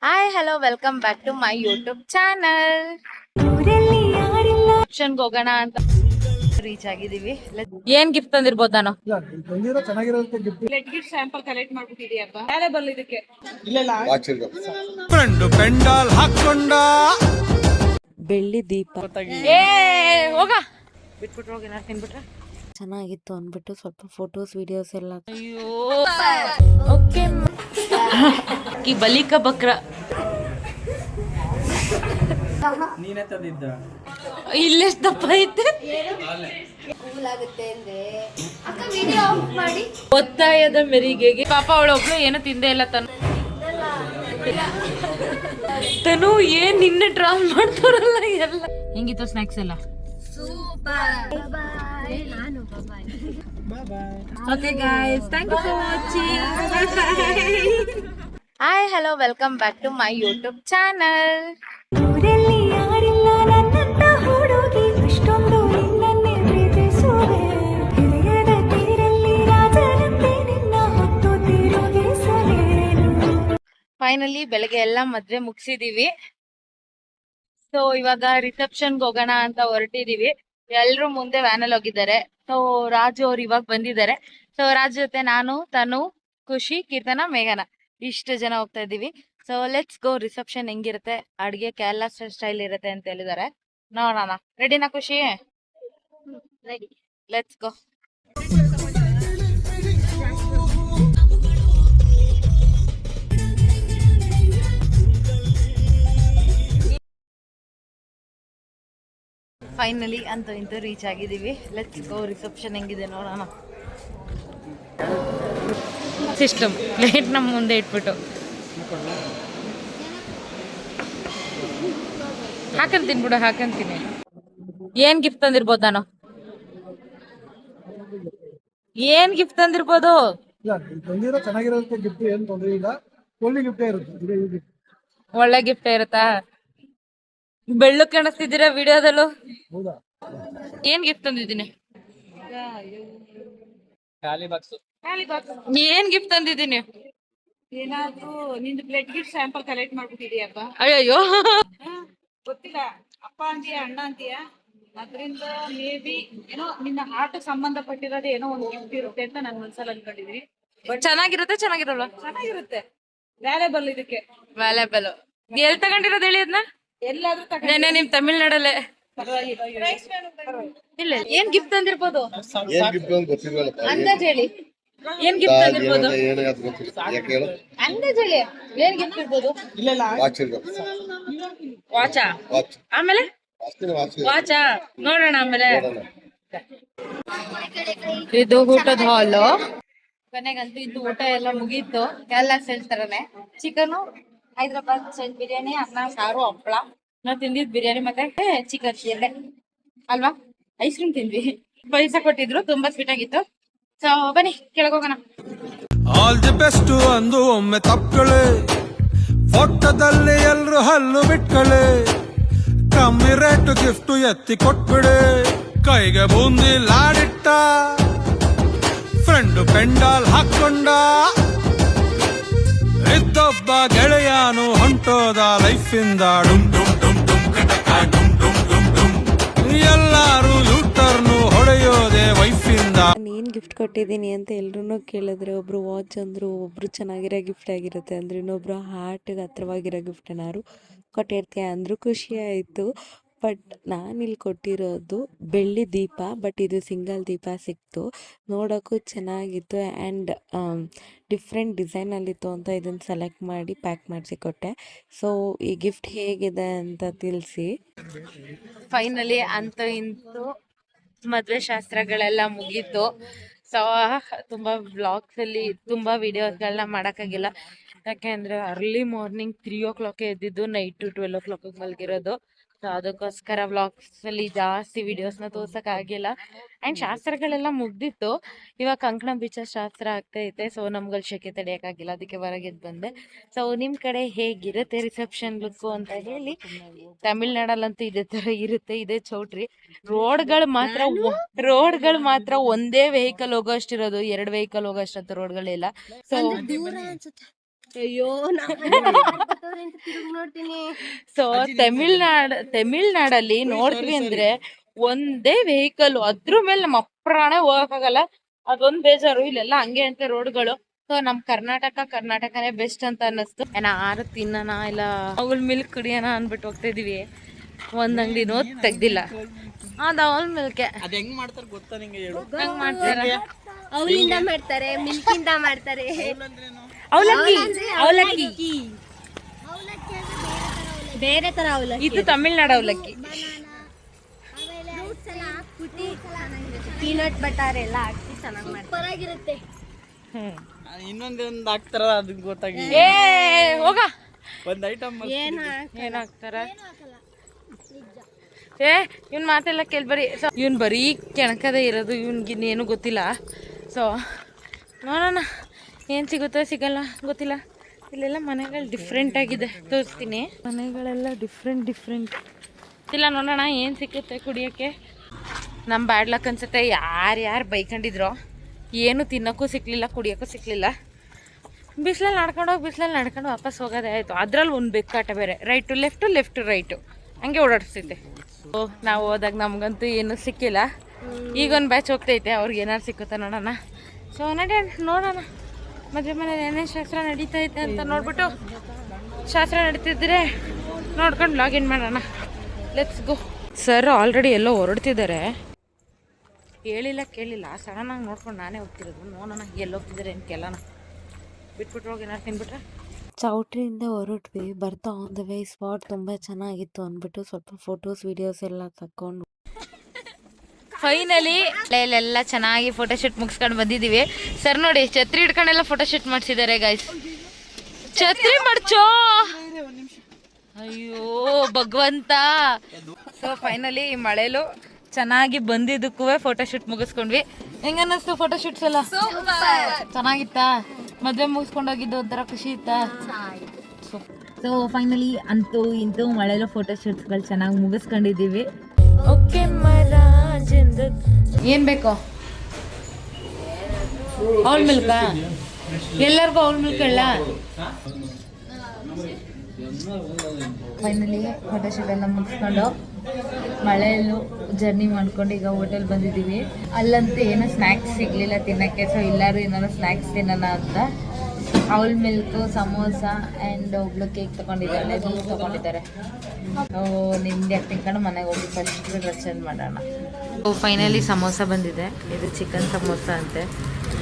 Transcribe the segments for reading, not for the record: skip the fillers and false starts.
Hi hello welcome back to my YouTube channel. ಹೋಗೋಣ ಅಂತ reach ಆಗಿದೀವಿ. ಏನ್ ಗಿಫ್ಟ್ ತಂದಿರ್ಬೋದು ನಾನು? ಸ್ಯಾಂಪಲ್ ಕಲೆಕ್ಟ್ ಮಾಡ್ಬಿಟ್ಟಿದ್ಯಪ್ಪ. ಇದಕ್ಕೆ ಪೆಂಡಾಲ್ ಹಾಕೊಂಡ ಬೆಳ್ಳಿ ದೀಪ ಹೋಗ ಬಿಟ್ಬಿಟ್ರೆ ಹೋಗಿ ನಾನು ತಿನ್ಬಿಟ್ರೆ ಚೆನ್ನಾಗಿತ್ತು ಅಂದ್ಬಿಟ್ಟು ಸ್ವಲ್ಪ ಫೋಟೋಸ್ ವಿಡಿಯೋಸ್ ಎಲ್ಲ. ಅಯ್ಯೋ ಓಕೆ ಕಿ ಬಲಿಕ ಬಕ್ರ ನೀನೇ ತಂದಿದ್ದ. ಇಲ್ಲೆಷ್ಟು ದಪ್ಪ ಐತೆ ಒತ್ತಾಯದ ಮೆರಿಗೆಗೆ ಪಾಪ ಅವಳೊಬ್ಳು ಏನು ತಿಂದೇ ಇಲ್ಲ ತನು ಏನ್ ನಿನ್ನೆ ಟ್ರಾಲ್ ಮಾಡ್ತಾರಲ್ಲ ಎಲ್ಲ. ಹೆಂಗಿತ್ತು ಸ್ನಾಕ್ಸ್ ಎಲ್ಲ? Okay guys, thank you for watching. Hi hello welcome back to my YouTube channel. Finally ಬೆಳಗ್ಗೆ ಎಲ್ಲ ಮದ್ವೆ ಮುಗಿಸಿದೀವಿ. ಸೊ ಇವಾಗ ರಿಸೆಪ್ಷನ್ಗೆ ಹೋಗೋಣ ಅಂತ ಹೊರಟಿದೀವಿ. ಎಲ್ರು ಮುಂದೆ ವ್ಯಾನಲ್ಲಿ ಹೋಗಿದ್ದಾರೆ. ಸೊ ರಾಜು ಅವ್ರು ಇವಾಗ ಬಂದಿದ್ದಾರೆ. ಸೊ ರಾಜು ಜೊತೆ ನಾನು, ತನು, ಖುಷಿ, ಕೀರ್ತನ, ಮೇಘನ ಇಷ್ಟು ಜನ ಹೋಗ್ತಾ ಇದೀವಿ. So let's go. ರಿಸೆಪ್ಷನ್ ಹೆಂಗಿರುತ್ತೆ, ಅಡ್ಗೆ ಕೇರಳ ಸ್ಟೈಲ್ ಇರುತ್ತೆ ಅಂತ ಹೇಳಿದಾರೆ. ನೋಡೋಣ. ರೆಡಿನಾ ಖುಷಿ? ರೆಡಿ. Let's go. ಫೈನಲಿ ಅಂತೂ ಇಂತೂ ರೀಚ್ ಆಗಿದ್ದೀವಿ. Let's go. ರಿಸೆಪ್ಷನ್ ಹೆಂಗಿದೆ ನೋಡೋಣ. ಸಿಸ್ಟಮ್ ಪ್ಲೇಟ್ ನಮ್ಮ ಮುಂದೆ ಇಟ್ಬಿಟ್ಟು ಹಾಕಂತೀನಿ ಬಿಡು, ಹಾಕಂತೀನಿ. ಏನ್ ಗಿಫ್ಟ್ ತಂದಿರ್ಬೋದು ನಾನು? ಏನ್ ಗಿಫ್ಟ್ ತಂದಿರ್ಬೋದು? ಒಳ್ಳೆ ಗಿಫ್ಟ್ ಇರುತ್ತಾ? ಬೆಳ್ಳು ಕಾಣಿಸ್ತಿದ್ದೀರಾ ವಿಡಿಯೋದಲ್ಲೂ. ಏನ್ ಗಿಫ್ಟ್ ತಂದಿದ್ದೀನಿ? ಏನ್ ಗಿಫ್ಟ್ ತಂದಿದ್ದೀನಿ? ಏನಾದ್ರೂ ನಿಂದು ಬ್ಲಡ್ ಗಿಫ್ಟ್ ಸ್ಯಾಂಪಲ್ ಕಲೆಕ್ಟ್ ಮಾಡ್ಬಿಟ್ಟಿದ್ಯಪ್ಪ. ಅಯ್ಯೋ ಗೊತ್ತಿಲ್ಲ, ಅಪ್ಪ ಅಂತೀಯ ಅಣ್ಣ ಅಂತೀಯ, ಅದ್ರಿಂದ ಮೇ ಬಿ ಏನೋ ನಿನ್ನ ಹಾರ್ಟ್ ಸಂಬಂಧಪಟ್ಟಿರೋದು ಏನೋ ಒಂದು ಗಿಫ್ಟ್ ಇರುತ್ತೆ ಅಂತ ನಾನು ಒಂದ್ಸಲ ಅನ್ಕೊಂಡಿದೀನಿ. ಚೆನ್ನಾಗಿರುತ್ತೆ. ಚೆನ್ನಾಗಿರಲ್ವಾ? ಚೆನ್ನಾಗಿರುತ್ತೆ. ವ್ಯಾಲ್ಯೂಬಲ್ ಇದಕ್ಕೆ. ವ್ಯಾಲ್ಯೂಬಲ್. ಎಲ್ಲಿ ತಗೊಂಡಿರೋದು ಹೇಳಿ ಅದನ್ನ? ಎಲ್ಲಾದ್ರೂ ನೆನೆ ನಿಮ್ ತಮಿಳ್ನಾಡಲ್ಲೇ. ಇಲ್ಲ ಏನ್ ಗಿಫ್ಟ್ ತಂದಿರ್ಬೋದು ಅಂದಾಜ್ ಹೇಳಿ. ಏನ್ ಗಿಫ್ಟ್ ತಂದಿರ್ಬೋದು ಅಂದಾಜ್ ಹೇಳಿ. ಏನ್ ಗಿಫ್ಟ್ ಇರ್ಬೋದು? ವಾಚಾ? ಆಮೇಲೆ ವಾಚಾ ನೋಡೋಣ ಆಮೇಲೆ. ಇದು ಊಟದ ಹಾಲು. ಕೊನೆಗಂತೂ ಇದು ಊಟ ಎಲ್ಲ ಮುಗೀತು. ಎಲ್ಲ ಸೇರ್ತಾರನೆ. ಚಿಕನು, ಹೈದ್ರಾಬಾದ್ ಸ್ಟೈಲ್ ಬಿರಿಯಾನಿ, ಅನ್ನ ಸಾರು, ಹಪ್ಪಳ. ನಾವು ತಿಂದಿದ್ ಬಿರಿಯಾನಿ ಮತ್ತೆ ಚಿಕನ್ ತಿಂದೆ ಅಲ್ವಾ. ಐಸ್ ಕ್ರೀಮ್ ತಿಂದ್ವಿ. ಪೈಸಾ ಕೊಟ್ಟಿದ್ರು, ತುಂಬಾ ಸ್ವೀಟ್ ಆಗಿತ್ತು. ಸೊ ಬನ್ನಿ ಕೆಳಗೋಗೋಣ. ಆಲ್ ದಿ ಬೆಸ್ಟ್ ಅಂದು ಒಮ್ಮೆ ತಪ್ಕೊಳ್ಳೆ, ಫೋಟೋದಲ್ಲಿ ಎಲ್ರು ಹಲ್ಲು ಬಿಟ್ಕೊಳ್ಳೆ, ಕಮ್ಮಿ ರೇಟ್ ಗಿಫ್ಟ್ ಎತ್ತಿ ಕೊಟ್ಬಿಡೆ, ಕೈಗೆ ಬೂಂದಿ ಲಾಡಿಟ್ಟ, ಫ್ರೆಂಡ್ ಪೆಂಡಾಲ್ ಹಾಕೊಂಡ, ಇದ್ದೊಬ್ಬ ಗೆಳೆಯಾನು ಹೊಂಟೋದ ಲೈಫಿಂದ ಡುಮ್ ಡುಮ್ ಡುಮ್ ಡುಮ್ ಕಟಕ ಡುಮ್ ಡುಮ್ ಡುಮ್ ಡುಮ್, ಎಲ್ಲಾರು ಯೂಟರ್ನು ಹೊಡೆಯೋದೆ ವೈಫಿಂದ. ಏನ್ ಗಿಫ್ಟ್ ಕೊಟ್ಟಿದ್ದೀನಿ ಅಂತ ಎಲ್ರೂ ಕೇಳಿದ್ರೆ, ಒಬ್ರು ವಾಚ್ ಅಂದ್ರು, ಒಬ್ರು ಚೆನ್ನಾಗಿರೋ ಗಿಫ್ಟ್ ಆಗಿರುತ್ತೆ ಅಂದ್ರೆ, ಇನ್ನೊಬ್ರು ಹಾರ್ಟ್ಗೆ ಹತ್ರವಾಗಿರೋ ಗಿಫ್ಟ್ ಏನಾದ್ರು ಕೊಟ್ಟಿರ್ತೀಯ ಅಂದ್ರು ಖುಷಿ ಆಯಿತು. ಬಟ್ ನಾನಿಲ್ಲಿ ಕೊಟ್ಟಿರೋದು ಬೆಳ್ಳಿ ದೀಪ. ಬಟ್ ಇದು ಸಿಂಗಲ್ ದೀಪ ಸಿಕ್ತು. ನೋಡೋಕ್ಕೂ ಚೆನ್ನಾಗಿತ್ತು ಆ್ಯಂಡ್ ಡಿಫ್ರೆಂಟ್ ಡಿಸೈನಲ್ಲಿತ್ತು ಅಂತ ಇದನ್ನು ಸೆಲೆಕ್ಟ್ ಮಾಡಿ ಪ್ಯಾಕ್ ಮಾಡಿಸಿ ಕೊಟ್ಟೆ. ಸೊ ಈ ಗಿಫ್ಟ್ ಹೇಗಿದೆ ಅಂತ ತಿಳಿಸಿ. ಫೈನಲಿ ಅಂತೂ ಇಂತೂ ಮದ್ವೆ ಶಾಸ್ತ್ರಗಳೆಲ್ಲ ಮುಗೀತು. ಸೊ ತುಂಬಾ ವ್ಲಾಗ್ಸ್ ಅಲ್ಲಿ ತುಂಬಾ ವಿಡಿಯೋಸ್ಗಳನ್ನ ಮಾಡೋಕ್ಕಾಗಿಲ್ಲ. ಯಾಕೆಂದ್ರೆ ಅರ್ಲಿ ಮಾರ್ನಿಂಗ್ 3 o'clock ಎದ್ದಿದ್ದು, ನೈಟ್ 12 o'clock ಮಲಗಿರೋದು. ಸೊ ಅದಕ್ಕೋಸ್ಕರ ವ್ಲಾಗ್ಸ್ ಅಲ್ಲಿ ಜಾಸ್ತಿ ವಿಡಿಯೋಸ್ನ ತೋರ್ಸೋಕ್ಕಾಗಿಲ್ಲ. ಆ್ಯಂಡ್ ಶಾಸ್ತ್ರಗಳೆಲ್ಲ ಮುಗ್ದಿತ್ತು. ಇವಾಗ ಕಂಕಣ ಬೀಚ ಶಾಸ್ತ್ರ ಆಗ್ತೈತೆ. ಸೊ ನಮ್ಗಲ್ಲಿ ಶೆಕೆ ತಡೆಯೋಕ್ಕಾಗಿಲ್ಲ, ಅದಕ್ಕೆ ಹೊರಗೆ ಬಂದೆ. ಸೊ ನಿಮ್ಮ ಕಡೆ ಹೇಗಿರುತ್ತೆ ರಿಸೆಪ್ಷನ್ ಲುಕ್ಕು ಅಂತ ಹೇಳಿ. ತಮಿಳ್ನಾಡಲ್ಲಂತೂ ಇದೇ ಥರ ಇರುತ್ತೆ, ಇದೇ ಚೌಟ್ರಿ. ರೋಡ್ಗಳು ಮಾತ್ರ ಒಂದೇ ವೆಹಿಕಲ್ ಹೋಗೋ ಅಷ್ಟಿರೋದು, 2 ವೆಹಿಕಲ್ ಹೋಗೋ ಅಷ್ಟಂತ ರೋಡ್ಗಳಿಲ್ಲ. ಸೊ ಅಯ್ಯೋ ಸೊ ತಮಿಳ್ನಾಡಲ್ಲಿ ನೋಡ್ತೀವಿ ಅಂದ್ರೆ ಒಂದೇ ವೆಹಿಕಲ್, ಅದ್ರ ಮೇಲೆ ನಮ್ಮ ಅಪ್ರಾಣೆ ಹೋಗಕ್ಕಾಗಲ್ಲ. ಅದೊಂದ್ ಬೇಜಾರು. ಇಲ್ಲೆಲ್ಲ ಹಂಗೆ ಅಂತ ರೋಡ್ಗಳು. ಸೊ ನಮ್ ಕರ್ನಾಟಕನೇ ಬೆಸ್ಟ್ ಅಂತ ಅನ್ನಿಸ್ತು. ಆರು ತಿನ್ನೋಣ ಇಲ್ಲ ಅವಲ್ ಮಿಲ್ಕ್ ಕುಡಿಯೋಣ ಅನ್ಬಿಟ್ಟು ಹೋಗ್ತಾ ಇದೀವಿ. ಒಂದ್ ಅಂಗಡಿನೂ ತೆಗ್ದಿಲ್ಲ. ಅದ್ ಅವಲ್ ಮಿಲ್ಕ್ ಅದ್ ಹೆಂಗ್ ಮಾಡ್ತಾರ ಗೊತ್ತಾ ನಿಂಗೆ? ಹೇಳು. ಹೆಂಗ್ ಮಾಡ್ತಾರ? ಅವಲಿಂದ ಮಾಡ್ತಾರೆ, ಮಿಲ್ಕಿಂದ ಮಾಡ್ತಾರೆ. ಅವಲಕ್ಕಿ ಬೇರೆ ತರ ಅವಲಕ್ಕಿ. ಇದು ತಮಿಳ್ನಾಡು ಅವಲಕ್ಕಿ. ಪೀನಟ್ ಬಟರ್ ಎಲ್ಲ ಹಾಕಿ ಚೆನ್ನಾಗಿ ಮಾಡ್ತಾರೆ. ಇನ್ನೊಂದೊಂದ್ ಹಾಕ್ತಾರ ಅದ್ ಗೊತ್ತಾಗಿ ಏ ಹೋಗ ಒಂದ್ ಐಟಮ್ ಏನ್ ಹಾಕ್ತಾರ? ಏ ಇವ್ನ್ ಮಾತೆಲ್ಲ ಕೇಳ್ಬರಿ. ಸೊ ಇವ್ನ್ ಬರೀ ಕೆಣಕದೇ ಇರೋದು, ಇವ್ನಿಗಿನ್ನೇನು ಗೊತ್ತಿಲ್ಲ. ಸೊ ನೋಡೋಣ ಏನ್ ಸಿಗುತ್ತೋ ಸಿಗಲ್ಲ ಗೊತ್ತಿಲ್ಲ. ಇಲ್ಲೆಲ್ಲ ಮನೆಗಳು ಡಿಫ್ರೆಂಟ್ ಆಗಿದೆ, ತೋರಿಸ್ತೀನಿ. ಮನೆಗಳೆಲ್ಲ ಡಿಫ್ರೆಂಟ್ ಇಲ್ಲ. ನೋಡೋಣ ಏನು ಸಿಕ್ಕುತ್ತೆ ಕುಡಿಯೋಕ್ಕೆ. ನಮ್ಮ ಬ್ಯಾಡ್ ಲಕ್ ಅನ್ಸುತ್ತೆ. ಯಾರು ಬೈಕೊಂಡಿದ್ರೋ ಏನು ತಿನ್ನೋಕ್ಕೂ ಸಿಕ್ಕಲಿಲ್ಲ, ಕುಡಿಯೋಕ್ಕೂ ಸಿಕ್ಕಲಿಲ್ಲ. ಬಿಸಿಲಲ್ಲಿ ನಡ್ಕೊಂಡು ವಾಪಸ್ ಹೋಗೋದೇ ಆಯಿತು. ಅದ್ರಲ್ಲಿ ಒಂದು ಬೆಕ್ಕಾಟ ಬೇರೆ, ರೈಟು ಲೆಫ್ಟು ರೈಟು ಹಂಗೆ ಓಡಾಡಿಸ್ತೈತೆ. ನಾವು ಹೋದಾಗ ನಮಗಂತೂ ಏನೂ ಸಿಕ್ಕಿಲ್ಲ. ಈಗೊಂದು ಬ್ಯಾಚ್ ಹೋಗ್ತೈತೆ, ಅವ್ರಿಗೆ ಏನಾರು ಸಿಕ್ಕುತ್ತಾ ನೋಡೋಣ. ಸೊ ನೋಡೋಣ ಮದುವೆ ಮನೇಲಿ ಏನೇನು ಶಾಸ್ತ್ರ ನಡೀತೈತೆ ಅಂತ ನೋಡ್ಬಿಟ್ಟು, ಶಾಸ್ತ್ರ ನಡೀತಿದ್ರೆ ನೋಡ್ಕೊಂಡು ಲಾಗಿನ್ ಮಾಡೋಣ. Let's go. ಸರ್ ಆಲ್ರೆಡಿ ಎಲ್ಲೋ ಹೊರಡ್ತಿದ್ದಾರೆ, ಹೇಳಿಲ್ಲ ಕೇಳಿಲ್ಲ, ಸಡನ್ನಾಗಿ ನೋಡ್ಕೊಂಡು ನಾನೇ ಹೋಗ್ತಿರೋದು. ನೋಡೋಣ ಎಲ್ಲಿ ಹೋಗ್ತಿದ್ದಾರೆ ಏನು ಕೇಳೋಣ. ಬಿಟ್ಬಿಟ್ಟು ಹೋಗಿ ಏನಾರು ತಿನ್ಬಿಟ್ರೆ. ಚೌಟ್ರಿಯಿಂದ ಹೊರಟ್ವಿ. ಬರ್ತಾ ಆನ್ ದ ವೇ ಸ್ಪಾಟ್ ತುಂಬ ಚೆನ್ನಾಗಿತ್ತು ಅಂದ್ಬಿಟ್ಟು ಸ್ವಲ್ಪ ಫೋಟೋಸ್ ವಿಡಿಯೋಸ್ ಎಲ್ಲ ತಗೊಂಡು ಫೈನಲಿ ಅಲ್ಲೆಲ್ಲ ಚೆನ್ನಾಗಿ ಫೋಟೋಶೂಟ್ ಮುಗಿಸ್ಕೊಂಡು ಬಂದಿದ್ದೀವಿ. ಸರ್ ನೋಡಿ ಛತ್ರಿ ಹಿಡ್ಕೊಂಡೆಲ್ಲ ಫೋಟೋಶೂಟ್ ಮಾಡಿಸಿದ್ದಾರೆ ಗೈಸ್. ಛತ್ರಿ ಮಡ್ಚೋ, ಅಯ್ಯೋ ಭಗವಂತ. ಸೊ ಫೈನಲಿ ಮಳೆಲು ಚೆನ್ನಾಗಿ ಬಂದಿದ್ದಕ್ಕೂ ಫೋಟೋಶೂಟ್ ಮುಗಿಸ್ಕೊಂಡ್ವಿ. ಹೆಂಗನ್ನಿಸ್ತು ಫೋಟೋಶೂಟ್ಸ್ ಎಲ್ಲ? ಚೆನ್ನಾಗಿತ್ತಾ? ಮದುವೆ ಮುಗಿಸ್ಕೊಂಡು ಹೋಗಿದ್ದು ಒಂಥರ ಖುಷಿ ಇತ್ತಾ? ಸೊ ಫೈನಲಿ ಅಂತೂ ಇಂತೂ ಮಳೆಲು ಫೋಟೋಶೂಟ್ಸ್ಗಳು ಚೆನ್ನಾಗಿ ಮುಗಿಸ್ಕೊಂಡಿದ್ದೀವಿ. ಓಕೆ ಏನ್ ಬೇಕೋ? ಅವಲ್ ಮಿಲ್ಕ ಎಲ್ಲರಿಗೂ ಅವಲ್ ಮಿಲ್ಕ್ ಹೇಳ. ಫೈನಲಿ ಫೋಟೋಶೂಟ್ ಎಲ್ಲ ಮುಗಿಸ್ಕೊಂಡು ಮಳೆಯಲ್ಲೂ ಜರ್ನಿ ಮಾಡ್ಕೊಂಡು ಈಗ ಹೋಟೆಲ್ ಬಂದಿದ್ದೀವಿ. ಅಲ್ಲಂತೂ ಏನೋ ಸ್ನ್ಯಾಕ್ಸ್ ಸಿಗಲಿಲ್ಲ ತಿನ್ನೋಕ್ಕೆ. ಸೊ ಎಲ್ಲರೂ ಏನಾದ್ರು ಸ್ನ್ಯಾಕ್ಸ್ ತಿನ್ನೋಣ ಅಂತ ಅವಲ್ ಮಿಲ್ಕು, ಸಮೋಸ ಆ್ಯಂಡ್ ಒಬ್ಳು ಕೇಕ್ ತೊಗೊಂಡಿದ್ದಾಳೆ, ಜ್ಯೂಸ್ ತೊಗೊಂಡಿದ್ದಾರೆ. ನಿಮ್ಗೆ ತಿನ್ಕೊಂಡು ಮನೆಗೆ ಹೋಗಿ ಫಸ್ಟ್ ಡ್ರೆಸ್ ಚೇಂಜ್ ಮಾಡೋಣ. ಫೈನಲಿ ಸಮೋಸ ಬಂದಿದೆ. ಇದು ಚಿಕನ್ ಸಮೋಸ ಅಂತೆ,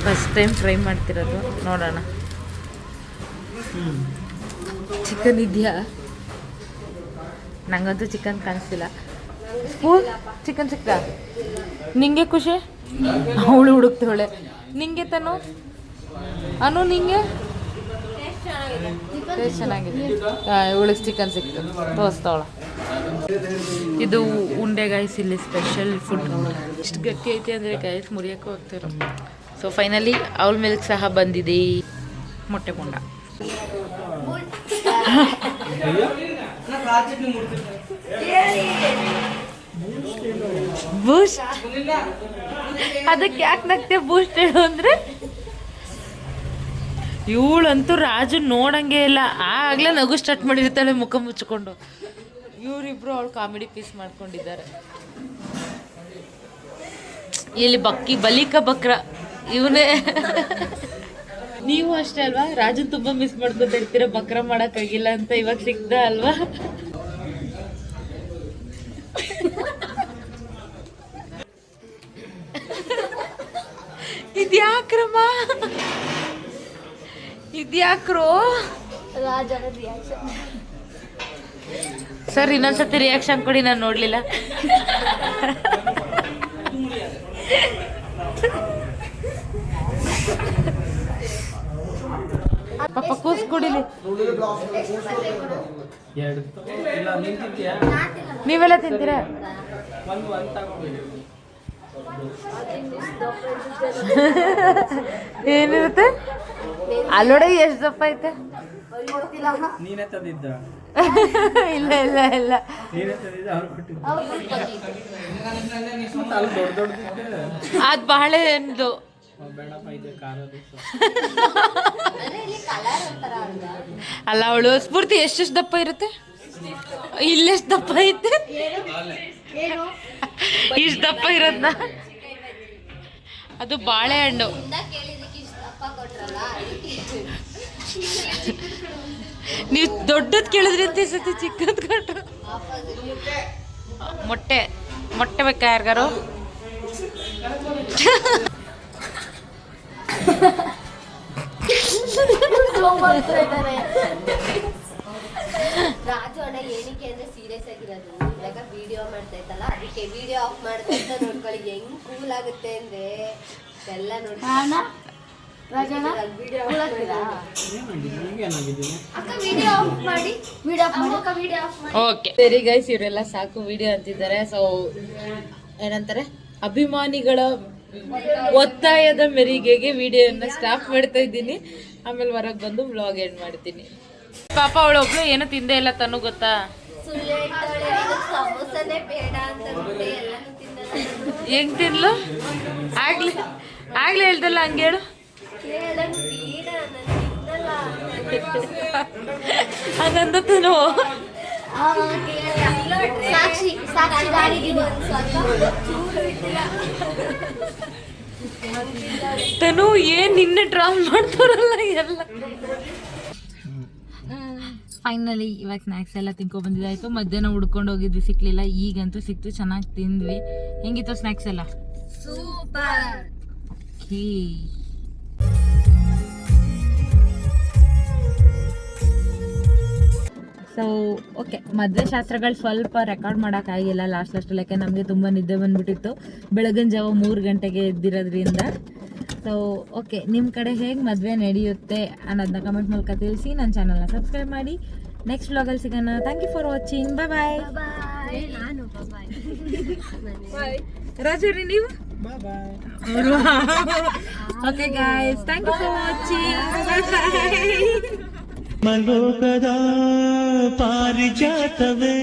ಫಸ್ಟ್ ಟೈಮ್ ಟ್ರೈ ಮಾಡ್ತಿರೋದು. ನೋಡೋಣ ಚಿಕನ್ ಇದೆಯಾ? ನಂಗಂತೂ ಚಿಕನ್ ಕಾಣಿಸ್ತಿಲ್ಲ. ಚಿಕನ್ ಸಿಕ್ಕ ನಿಂಗೆ ಖುಷಿ? ಅವಳು ಹುಡುಕ್ತಾಳೆ. ನಿಂಗೆ ತಾನು ಅನು ನಿಂಗೆ ಟೇಸ್ಟ್ ಚೆನ್ನಾಗಿದೆ. ಇವಳಿಗೆ ಚಿಕನ್ ಸಿಕ್ತು, ತೋರಿಸ್ತಾವಳ. ಇದು ಉಂಡೆ ಗಾಯ್ಸ್, ಇಲ್ಲಿ ಸ್ಪೆಷಲ್ ಫುಡ್. ಇಷ್ಟು ಗಟ್ಟಿ ಐತಿ ಅಂದರೆ ಗಾಯ್ಸ್ ಮುರಿಯೋಕ್ಕೂ ಹೋಗ್ತಿರೋ. ಸೊ ಫೈನಲಿ ಅವಲ್ ಮಿಲ್ಕ್ ಸಹ ಬಂದಿದೆ. ಮೊಟ್ಟೆ ಬೋಂಡ ಬೂಸ್ಟ್. ಅದಕ್ಕೆ ಯಾಕೆ ನಗ್ತೆ ಬೂಸ್ಟ್ ಹೇಳು ಅಂದರೆ, ಇವಳಂತೂ ರಾಜು ನೋಡಂಗೆ ಇಲ್ಲ. ಆಗಲೇ ನಗು ಸ್ಟಾರ್ಟ್ ಮಾಡಿರ್ತಾಳೆ ಮುಖ ಮುಚ್ಕೊಂಡು. ಇವರಿಬ್ರು ಅವಳು ಕಾಮಿಡಿ ಪೀಸ್ ಮಾಡ್ಕೊಂಡಿದ್ದಾರೆ. ಇಲ್ಲಿ ಬಲಿಕ ಬಕ್ರ ಇವನೇ. ನೀವು ಅಷ್ಟೇ ಅಲ್ವಾ? ರಾಜು ತುಂಬಾ ಮಿಸ್ ಮಾಡ್ಕೊತಾ ಇರ್ತೀರ, ಬಕ್ರ ಮಾಡೋಕ್ಕಾಗಿಲ್ಲ ಅಂತ. ಇವಾಗ ಸಿಕ್ದ ಅಲ್ವಾ? ಇದ್ಯಾಕ್ರಮ, ಇದ್ಯಾಕ್ರೋ ಸರ್? ಇನ್ನೊಂದ್ಸತಿ ರಿಯಾಕ್ಷನ್ ಕೊಡಿ, ನಾನು ನೋಡ್ಲಿಲ್ಲ. ಪಾಪ ಕೂಸ್ ಕುಡಿಲಿ. ನೀವೆಲ್ಲ ತಿಂತೀರಾ? ಏನಿರುತ್ತೆ ಅಲ್ಲೋಡೆ? ಎಷ್ಟು ದಪ್ಪ ಐತೆ? ಇಲ್ಲ ಇಲ್ಲ ಇಲ್ಲ, ಅದು ಬಾಳೆಹಣ್ಣು. ಅಲ್ಲ ಅವಳು ಸ್ಫೂರ್ತಿ ಎಷ್ಟೆಷ್ಟು ದಪ್ಪ ಇರುತ್ತೆ? ಇಲ್ಲೆಷ್ಟು ದಪ್ಪ ಐತೆ ಇಷ್ಟು ದಪ್ಪ ಇರೋದ್ನ ಅದು ಬಾಳೆಹಣ್ಣು. ನೀವು ದೊಡ್ಡದ್ ಕೇಳಿದ್ರಿ ಅಂತ ಈ ಸತಿ ಚಿಕ್ಕದ್ ಕೊಟ್ರು. ಮೊಟ್ಟೆ ಮೊಟ್ಟೆ ಬೇಕಾ ಯಾರಿಗಾರು? ರಾಜು ಅಣ್ಣ ಏನಕ್ಕೆ ಅಂದ್ರೆ ಸೀರಿಯಸ್ ಆಗಿರೋದು. ಇವಾಗ ವಿಡಿಯೋ ಮಾಡ್ತಾ ಇತ್ತಲ್ಲ, ಅದಕ್ಕೆ ವಿಡಿಯೋ ಆಫ್ ಮಾಡ್ತಾ ಇದ್ದ ನೋಡ್ಕೊಳ್ಳಿ ಹೆಂಗ್ ಕೂಲ್ ಆಗುತ್ತೆ ಅಂದ್ರೆ ಎಲ್ಲ ನೋಡಿ. ಓಕೆ ಸರಿ ಗೈಸ್, ಇವರೆಲ್ಲ ಸಾಕು ವಿಡಿಯೋ ಅಂತಿದ್ದಾರೆ. ಸೊ ಏನಂತಾರೆ, ಅಭಿಮಾನಿಗಳ ಒತ್ತಾಯದ ಮೇರೆಗೆ ವಿಡಿಯೋನ ಸ್ಟಾಪ್ ಮಾಡ್ತಾ ಇದ್ದೀನಿ. ಆಮೇಲೆ ಹೊರಗೆ ಬಂದು ವ್ಲಾಗ್ ಎಂಡ್ ಮಾಡ್ತೀನಿ. ಪಾಪ ಅವಳೊಬ್ಳು ಏನು ತಿಂದೇ ಇಲ್ಲ ತನು, ಗೊತ್ತಾ? ಸಮೋಸನೇ ಬೇಡ ಅಂತ ಎಲ್ಲಾನು ತಿನ್ನಲ್ಲ. ಹೆಂಗ್ ತಿನ್ಲು? ಆಗ್ಲೇ ಹೇಳ್ದಲ್ಲ ಹಂಗೆ ಹೇಳು. ಹಂಗಂದ ತನು ಸಾಕ್ಷಿ ತನು ಏನ್ ನಿನ್ನೆ ಟ್ರಾಲ್ ಮಾಡ್ತಾರಲ್ಲ ಎಲ್ಲ. ಫೈನಲಿ ಇವಾಗ ಸ್ನ್ಯಾಕ್ಸ್ ಎಲ್ಲ ತಿನ್ಕೊ ಬಂದಿದ್ದಾಯ್ತು. ಮಧ್ಯಾಹ್ನ ಹುಡ್ಕೊಂಡು ಹೋಗಿದ್ವಿ, ಸಿಕ್ಲಿಲ್ಲ. ಈಗಂತೂ ಸಿಕ್ತು, ಚೆನ್ನಾಗಿ ತಿಂದ್ವಿ. ಹೆಂಗಿತ್ತು ಸ್ನ್ಯಾಕ್ಸ್ ಎಲ್ಲ? ಸೂಪರ್. ಸೊ ಓಕೆ, ಮದುವೆ ಶಾಸ್ತ್ರಗಳು ಸ್ವಲ್ಪ ರೆಕಾರ್ಡ್ ಮಾಡೋಕ್ಕಾಗಿಲ್ಲ ಲಾಸ್ಟಲ್ಲಿ, ಯಾಕೆ ನಮಗೆ ತುಂಬ ನಿದ್ದೆ ಬಂದುಬಿಟ್ಟಿತ್ತು. ಬೆಳಗಿನ ಜಾವ 3 ಗಂಟೆಗೆ ಎದ್ದಿರೋದ್ರಿಂದ. ಸೊ ಓಕೆ, ನಿಮ್ಮ ಕಡೆ ಹೇಗೆ ಮದುವೆ ನಡೆಯುತ್ತೆ ಅನ್ನೋದನ್ನ ಕಮೆಂಟ್ ಮೂಲಕ ತಿಳಿಸಿ. ನನ್ನ ಚಾನಲ್ನ ಸಬ್ಸ್ಕ್ರೈಬ್ ಮಾಡಿ. ನೆಕ್ಸ್ಟ್ ವ್ಲಾಗಲ್ಲಿ ಸಿಗೋಣ. Thank you for watching. Bye bye. ನಾನು ಬಾಯ್. ರಾಜುರಿ ನೀವು? Okay guys, thank you for watching. ಮಲೋಕದ ಪಾರಿಜಾತವೇ